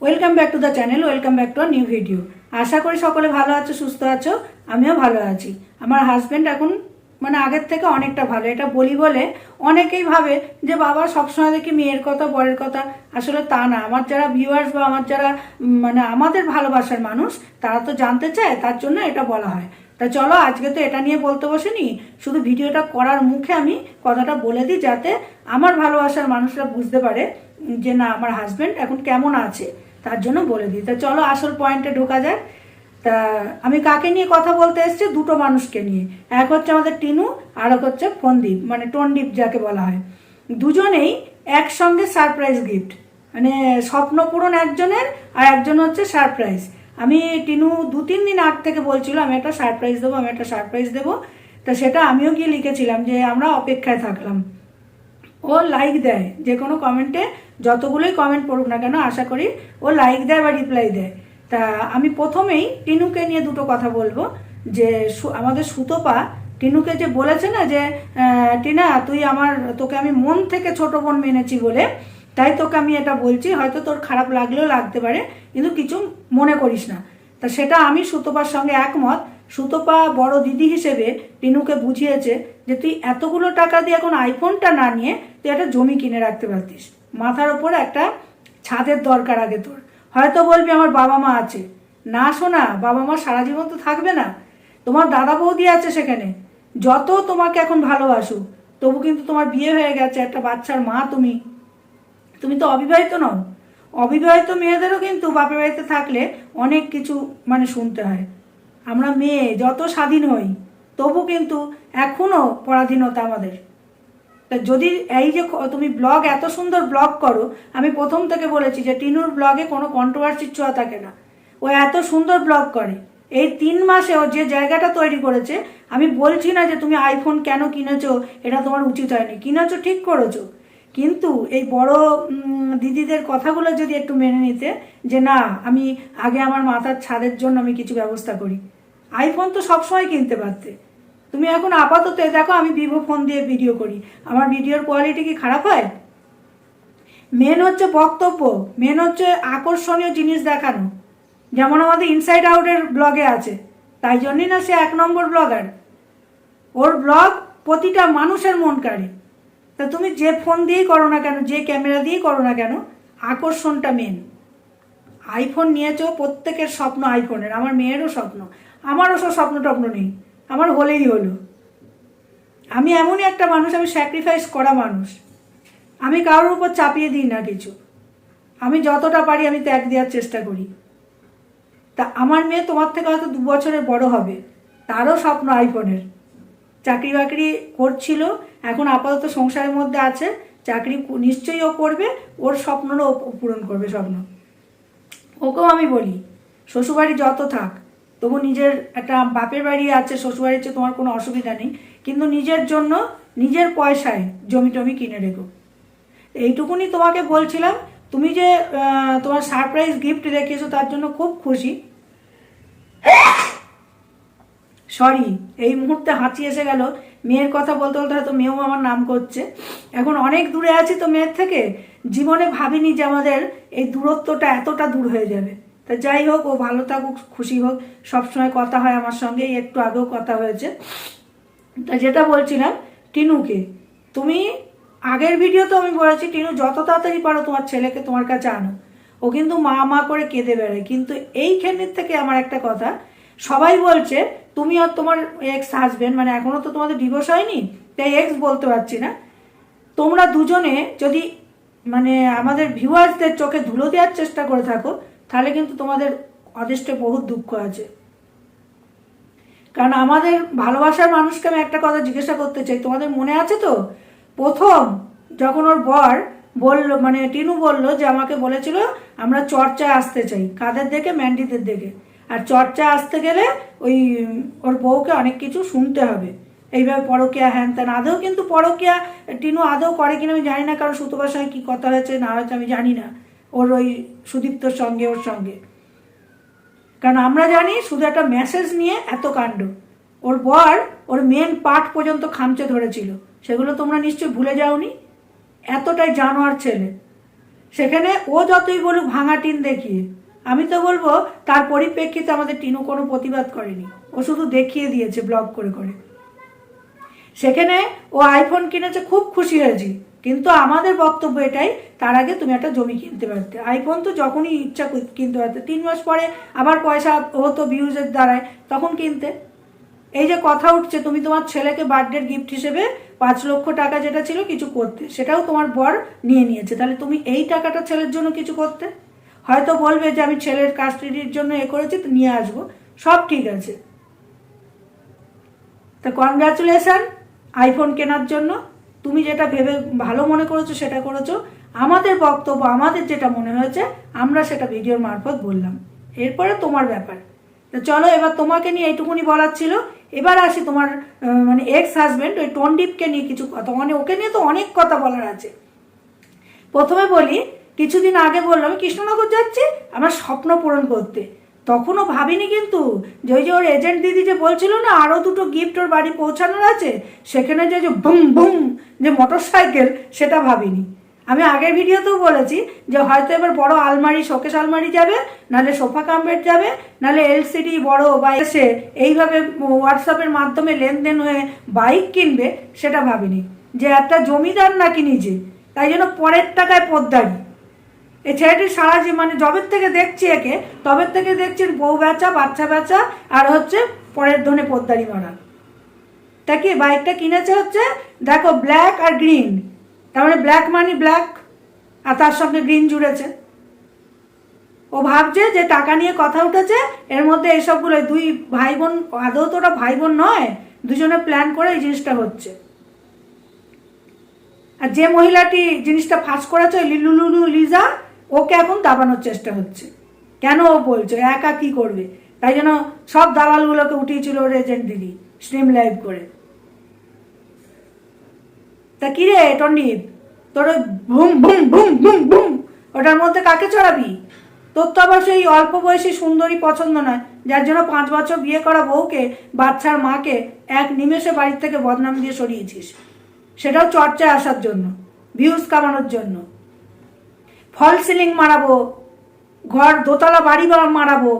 Welcome back to the channel, welcome back to a new video. আশা করি সকলে ভালো আছো, সুস্থ আছো, আমিও ভালো আছি। আমার হাজব্যান্ড এখন আগের থেকে অনেকটা ভালো, এটা বলি বলে অনেকেই ভাবে যে বাবা সবসময় দেখি মেয়ের কথা বরের কথা। আসলে তা না। আমার যারা ভিউয়ার্স বা আমার যারা আমাদের ভালোবাসার মানুষ, তারা তো জানতে চায়, তার জন্য এটা বলা হয়। তা চলো, আজকে তো এটা নিয়ে বলতে বসিনি, শুধু ভিডিওটা করার মুখে আমি কথাটা বলে দিই, যাতে আমার ভালোবাসার মানুষরা বুঝতে পারে যে না, আমার হাজব্যান্ড এখন কেমন আছে, তার জন্য বলে দিই। তা চলো আসল পয়েন্টে ঢোকা যায়। তা আমি কাকে নিয়ে কথা বলতে এসেছি? দুটো মানুষকে নিয়ে। এক হচ্ছে আমাদের টিনু, আর এক হচ্ছে ফন্দীপ, টনদীপ যাকে বলা হয়। দুজনেই একসঙ্গে সারপ্রাইজ গিফট, স্বপ্ন পূরণ একজনের, আর একজন হচ্ছে সারপ্রাইজ। আমি টিনু 2-3 দিন আগ থেকে বলছিল আমি একটা সারপ্রাইজ দেবো, আমি একটা সারপ্রাইজ দেবো। তা সেটা আমিও গিয়ে লিখেছিলাম যে আমরা অপেক্ষায় থাকলাম। ও লাইক দেয় যে কোনো কমেন্টে, যতগুলোই কমেন্ট পড়ুক না কেন, আশা করি ও লাইক দেয় বা রিপ্লাই দেয়। তা আমি প্রথমেই টিনুকে নিয়ে দুটো কথা বলবো। যে আমাদের সুতপা টিনুকে যে বলেছে না যে টিনা তুই তোকে আমি মন থেকে ছোট বোন মেনেছি বলে, তাই তোকে আমি এটা বলছি, হয়তো তোর খারাপ লাগলেও লাগতে পারে, কিন্তু কিছু মনে করিস না। তা সেটা আমি সুতপার সঙ্গে একমত। সুতপা বড় দিদি হিসেবে টিনুকে বুঝিয়েছে যে তুই এতগুলো টাকা দিয়ে এখন আইফোনটা না নিয়ে তুই একটা জমি কিনে রাখতে পারতিস, মাথার ওপর একটা ছাদের দরকার আগে তোর। হয়তো বলবি আমার বাবা মা আছে, না শোনা, বাবা মা সারা জীবন তো থাকবে না, তোমার দাদা বৌদি আছে সেখানে, যত তোমাকে এখন ভালোবাসো, তবু কিন্তু তোমার বিয়ে হয়ে গেছে, একটা বাচ্চার মা তুমি, তুমি তো অবিবাহিত নও। অবিবাহিত মেয়েদেরও কিন্তু বাপের বাড়িতে থাকলে অনেক কিছু শুনতে হয়। আমরা মেয়ে যত স্বাধীন হই, তবু কিন্তু এখনো পরাধীনতা আমাদের। তা যদি এই যে তুমি ব্লগ, এত সুন্দর ব্লগ করো, আমি প্রথম থেকে বলেছি যে টিনুর ব্লগে কোনো কন্ট্রোভার্সির ছোঁয়া থাকে না। ও এত সুন্দর ব্লগ করে, এই 3 মাসে ও যে জায়গাটা তৈরি করেছে। আমি বলছি না যে তুমি আইফোন কেন কিনেছো, এটা তোমার উচিত হয়নি, কিনেছো ঠিক করেছো, কিন্তু এই বড় দিদিদের কথাগুলো যদি একটু মেনে নিতে, যে না আমি আগে আমার মাথার ছাদের জন্য আমি কিছু ব্যবস্থা করি। আইফোন তো সবসময় কিনতে পারতে। তুমি এখন আপাতত দেখো আমি ভিভো ফোন দিয়ে ভিডিও করি, আমার ভিডিওর কোয়ালিটি কি খারাপ হয়? মেন হচ্ছে বক্তব্য, মেন হচ্ছে আকর্ষণীয় জিনিস দেখানো, যেমন আমাদের ইনসাইড আউটের ব্লগে আছে। তাই জন্যই না সে 1 নম্বর ব্লগার। ওর ব্লগ প্রতিটা মানুষের মন কাড়ে। তা তুমি যে ফোন দিয়েই করো না কেন, যে ক্যামেরা দিয়েই করো না কেন, আকর্ষণটা মেন। আইফোন নিয়েছো, প্রত্যেকের স্বপ্ন আইফোনের, আমার মেয়েরও স্বপ্ন, আমারও সব স্বপ্ন টপ্ন নেই, আমার হলেই হলো। আমি এমনই একটা মানুষ, আমি স্যাক্রিফাইস করা মানুষ, আমি কারোর উপর চাপিয়ে দিই না কিছু, আমি যতটা পারি আমি ত্যাগ দেওয়ার চেষ্টা করি। তা আমার মেয়ে তোমার থেকে হয়তো 2 বছরের বড় হবে, তারও স্বপ্ন আইফোনের। চাকরি বাকরি করছিল, এখন আপাতত সংসারের মধ্যে আছে, চাকরি নিশ্চয়ই ও করবে, ওর স্বপ্নও পূরণ করবে স্বপ্ন। ওকেও আমি বলি শ্বশুরবাড়ি যত থাক, তবু নিজের একটা বাপের বাড়ি আছে, শ্বশুরবাড়ির চেয়ে তোমার কোনো অসুবিধা নেই, কিন্তু নিজের জন্য নিজের পয়সায় জমি টমি কিনে রেখো। এইটুকুনি তোমাকে বলছিলাম। তুমি যে তোমার সারপ্রাইজ গিফট রেখেছো তার জন্য খুব খুশি। সরি, এই মুহূর্তে হাঁচি এসে গেল। মেয়ের কথা বলতে বলতে হয়তো মেয়েও আমার নাম করছে। এখন অনেক দূরে আছি তো মেয়ের থেকে, জীবনে ভাবিনি যে আমাদের এই দূরত্বটা এতটা দূর হয়ে যাবে। তা যাই হোক, ও ভালো থাকুক, খুশি হোক, সবসময় কথা হয় আমার সঙ্গে, একটু আগেও কথা হয়েছে। তা যেটা বলছিলাম, টিনুকে তুমি আগের ভিডিও তো আমি বলেছি, টিনু যত তাড়াতাড়ি পারো তোমার ছেলেকে তোমার কাছে আনো। ও কিন্তু মা মা করে কেঁদে বেড়ায়। কিন্তু এইখানের থেকে আমার একটা কথা, সবাই বলছে তুমি আর তোমার এক্স হাজবেন্ড, এখনো তো তোমাদের ডিভোর্স হয়নি, তাই এক্স বলতে পারছি না, তোমরা দুজনে যদি আমাদের ভিউয়ার্সদের চোখে ধুলো দেওয়ার চেষ্টা করে থাকো, তাহলে কিন্তু তোমাদের অদৃষ্টে বহুত দুঃখ আছে। কারণ আমাদের ভালোবাসার মানুষকে আমি একটা কথা জিজ্ঞাসা করতে চাই, তোমাদের মনে আছে তো প্রথম যখন ওর বর বললো, টিনু বললো যে আমাকে বলেছিল আমরা চর্চায় আসতে চাই, কাদের দেখে? ম্যান্ডিদের দেখে। আর চর্চায় আসতে গেলে ওই ওর বউকে অনেক কিছু শুনতে হবে, এইভাবে পরকিয়া হ্যান ত্যান। আদৌ কিন্তু পরকিয়া টিনু আদৌ করে কিনা আমি জানি না, কারণ সুতপার সঙ্গে কী কথা হয়েছে না হয়েছে আমি জানি না, ওর ওই সুদীপ্তর সঙ্গে ওর সঙ্গে। কারণ আমরা জানি শুধু একটা মেসেজ নিয়ে এত কাণ্ড। ওর বর ওর মেন পার্ট পর্যন্ত খামচে ধরেছিল, সেগুলো তোমরা নিশ্চয়ই ভুলে যাওনি। এতটাই জানোয়ার ছেলে। সেখানে ও যতই বলুক ভাঙা টিন দেখিয়ে, আমি তো বলবো তার পরিপ্রেক্ষিতে আমাদের টিনু কোনো প্রতিবাদ করেনি, ও শুধু দেখিয়ে দিয়েছে ব্লগ করে করে। সেখানে ও আইফোন কিনেছে, খুব খুশি হয়েছি, কিন্তু আমাদের বক্তব্য এটাই, তার আগে তুমি একটা জমি কিনতে পারতে। আইফোন তো যখনই ইচ্ছা কিনতে পারতে, 3 মাস পরে আবার পয়সা হতো ভিউজের দ্বারায়, তখন কিনতে। এই যে কথা উঠছে তুমি তোমার ছেলেকে বার্থডে গিফট হিসেবে 5 লক্ষ টাকা যেটা ছিল কিছু করতে, সেটাও তোমার বর নিয়ে নিয়েছে, তাহলে তুমি এই টাকাটা ছেলের জন্য কিছু করতে। হয়তো বলবে যে আমি ছেলের কাস্টাডির জন্য এ করেছি, তো নিয়ে আসবো, সব ঠিক আছে। তা কনগ্রাচুলেশন আইফোন কেনার জন্য, তুমি যেটা ভেবে ভালো মনে করেছো সেটা করেছো। আমাদের বক্তব্য, আমাদের যেটা মনে হয়েছে আমরা সেটা ভিডিওর মারফত বললাম, এরপরে তোমার ব্যাপার। তো চলো, এবার তোমাকে নিয়ে এইটুকুনি বলার ছিল। এবার আসি তোমার মানে এক্স হাজবেন্ড ওই টন্ডিপকে নিয়ে কিছু কথা, মানে ওকে নিয়ে তো অনেক কথা বলার আছে। প্রথমে বলি, কিছুদিন আগে বললাম আমি কৃষ্ণনগর যাচ্ছি আমার স্বপ্ন পূরণ করতে, তখনও ভাবিনি কিন্তু যে ওই যে ওর এজেন্ট দিদি যে বলছিল না আরও 2টো গিফট ওর বাড়ি পৌঁছানোর আছে, সেখানে যে বুম বুম যে মোটর সাইকেল, সেটা ভাবিনি। আমি আগের ভিডিওতেও বলেছি যে হয়তো এবার বড় আলমারি, শোকেস আলমারি যাবে, নাহলে সোফা কাম বেড যাবে, নাহলে এলসিডি বড়, বা এসে এইভাবে হোয়াটসঅ্যাপের মাধ্যমে লেনদেন হয়ে বাইক কিনবে, সেটা ভাবিনি। যে একটা জমিদার নাকি নিজে, তাই জন্য পরের টাকায় পোদ্দারি। এই ছেলেটির সারা মানে জবের থেকে দেখছি একে, তবের থেকে দেখছি বউ বেচা, বাচ্চা বেচা, আর হচ্ছে পরের ধনে পোদ্দারি মারা। তা কি বাইকটা কিনেছে হচ্ছে দেখো ব্ল্যাক আর গ্রিন, তার মানে ব্ল্যাক মানি ব্ল্যাক, আর তার সঙ্গে গ্রিন জুড়েছে। ও ভাবছে যে টাকা নিয়ে কথা উঠেছে, এর মধ্যে এসবগুলো 2 ভাই বোন, আদৌ তো ওরা ভাই বোন নয়, দুজনে প্ল্যান করে এই জিনিসটা হচ্ছে। আর যে মহিলাটি জিনিসটা ফাঁস করেছে লিলুলুলু লিজা, ওকে এখন দাবানোর চেষ্টা হচ্ছে। কেন ও বলছো একা কি করবে, তাই জন্য সব দালালগুলোকে উঠিয়েছিল ওর এজেন্ট দিদি স্ট্রিম লাইভ করে। তা কি রে টন্ডিপ, তোর ভুম ভুম ভুম ভুম ভুম ওটার মধ্যে কাকে চড়াবি? তোর তো আবার সেই অল্প বয়সী সুন্দরী পছন্দ নয়, যার জন্য 5 বছর বিয়ে করা বউকে, বাচ্চার মাকে এক নিমেষে বাড়ির থেকে বদনাম দিয়ে সরিয়েছিস, সেটাও চর্চায় আসার জন্য, ভিউজ কামানোর জন্য। ফল সিলিং মারাবো, ঘর দোতলা বাড়ি মারাবো,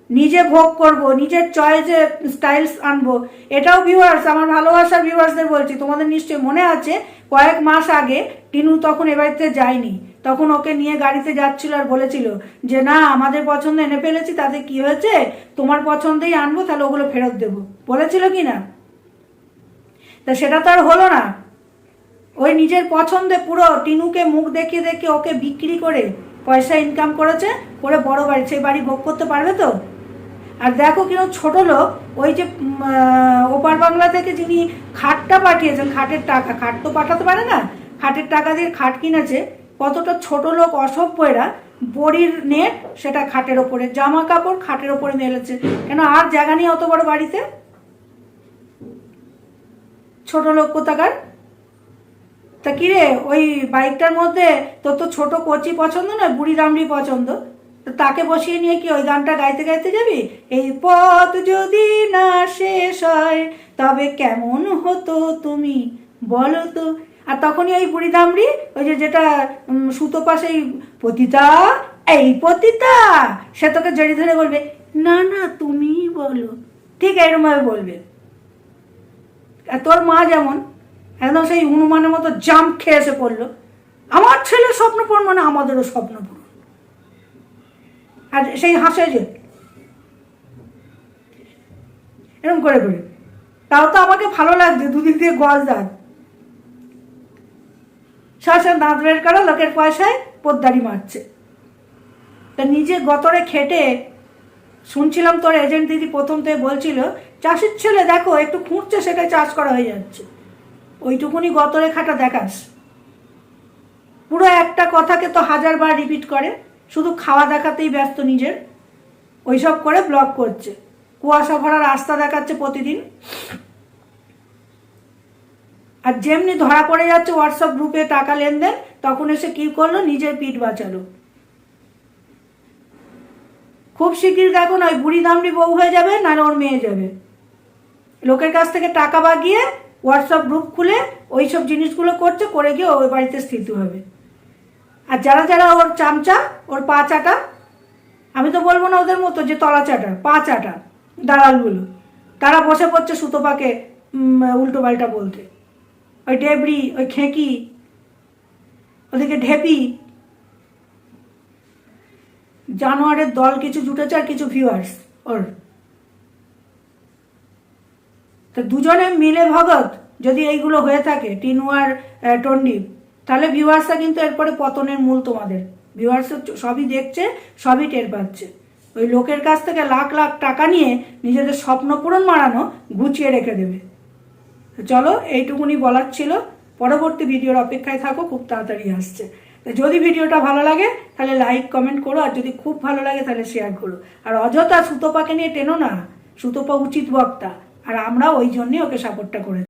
নিজে ভোগ করব, নিজের চয়েসে স্টাইলস আনবো, এটাও ভিউয়ার্স, আমার ভালোবাসার ভিউয়ার্সদের বলছি, তোমাদের নিশ্চয়ই মনে আছে কয়েক মাস আগে টিনু তখন এ বাড়িতে যায়নি, তখন ওকে নিয়ে গাড়িতে যাচ্ছিল আর বলেছিল যে না আমাদের পছন্দ এনে ফেলেছি, তাতে কি হয়েছে, তোমার পছন্দেই আনবো, তাহলে ওগুলো ফেরত দেবো, বলেছিল কি না? তা সেটা তো আর হলো না। ওই নিজের পছন্দে পুরো টিনুকে মুখ দেখিয়ে দেখিয়ে ওকে বিক্রি করে পয়সা ইনকাম করেছে, করে বড় বাড়ি, সেই বাড়ি ভোগ করতে পারবে তো? আর দেখো কিরকম ছোট লোক, ওই যে ওপার বাংলা থেকে যিনি খাটটা পাঠিয়েছেন, খাটের টাকা, খাট তো পাঠাতে পারে না, খাটের টাকা দিয়ে খাট কিনেছে, কতটা ছোট লোক অসভ্য এরা। বড়ির নেট সেটা খাটের ওপরে, জামা কাপড় খাটের ওপরে মেলেছে, কেন আর জায়গা নেই অত বড় বাড়িতে? ছোট লোক কোথাকার। তা কিরে ওই বাইকটার মধ্যে তোর তো ছোট কচি পছন্দ না, বুড়ি দামড়ি পছন্দ, তো তাকে বসিয়ে নিয়ে কি ওই গানটা গাইতে গাইতে যাবি? এই পথ যদি না শেষ হয় তবে কেমন হতো তুমি বলো তো। আর তখনই ওই বুড়ি দামড়ি, ওই যে যেটা সুতো পাশে পতিতা, এই পতিতা, সে তোকে জড়ি ধরে বলবে না না তুমি বলো, ঠিক এরকম ভাবে বলবে। আর তোর মা যেমন একদম সেই হনুমানের মতো জাম্প খেয়ে এসে পড়লো, আমার ছেলের স্বপ্ন পূরণ মানে আমাদেরও স্বপ্ন পূরণ, আর সেই হাসে যে এরকম করে করে, তাও তো আমাকে ভালো লাগছে, দুদিক দিয়ে গজ দাঁত, শাসা দাঁত বের করা, লোকের পয়সায় পোদ্দারি মারছে। তা নিজে গতরে খেটে, শুনছিলাম তোর এজেন্ট দিদি প্রথম থেকে বলছিল চাষির ছেলে দেখো একটু খুঁড়ছে, সেটাই চাষ করা হয়ে যাচ্ছে, ওইটুকুনি গতরে খাটা দেখাস। পুরো একটা কথাকে তো 1000 বার রিপিট করে, শুধু খাওয়া দেখাতেই ব্যস্ত নিজের, ওইসব করে ব্লগ করছে, কুয়াশা ভরা রাস্তা দেখাচ্ছে প্রতিদিন। আর যেমনি ধরা পড়ে যাচ্ছে হোয়াটসঅ্যাপ গ্রুপে টাকা লেনদেন, তখন এসে কি করলো, নিজের পিঠ বাঁচালো। খুব শিগগির দেখুন ওই বুড়ি দামড়ি বউ হয়ে যাবে, নাহলে ওর মেয়ে যাবে, লোকের কাছ থেকে টাকা বাগিয়ে হোয়াটসঅ্যাপ গ্রুপ খুলে ওইসব জিনিসগুলো করছে, করে গিয়ে ওই বাড়িতে স্থিত হবে। আর যারা যারা ওর চামচা, ওর পা চাটা, আমি তো বলবো না ওদের মতো যে তলা চাটা, পা চাটা দালালগুলো, তারা বসে পড়ছে সুতোপাকে উল্টো পাল্টা বলতে। ওই ডেবরি, ওই খেঁকি, ওদিকে ঢেপি, জানোয়ারের দল কিছু জুটেছে আর কিছু ভিউয়ার্স ওর। তো দুজনে মিলে ভগত যদি এইগুলো হয়ে থাকে, টিনু আর টন্ডিপ, তাহলে ভিউয়ার্সরা কিন্তু এরপরে পতনের মূল তোমাদের। ভিউয়ার্স সবই দেখছে, সবই টের পাচ্ছে। ওই লোকের কাছ থেকে লাখ লাখ টাকা নিয়ে নিজেদের স্বপ্ন পূরণ মারানো গুছিয়ে রেখে দেবে। চলো, এইটুকুনি বলার ছিল। পরবর্তী ভিডিওর অপেক্ষায় থাকো, খুব তাড়াতাড়ি আসছে। যদি ভিডিওটা ভালো লাগে তাহলে লাইক কমেন্ট করো, আর যদি খুব ভালো লাগে তাহলে শেয়ার করো। আর অযথা সুতোপাকে নিয়ে টেনো না, সুতোপা উচিত বক্তা, আর আমরা ওই জন্যই ওকে সাপোর্টটা করেছি।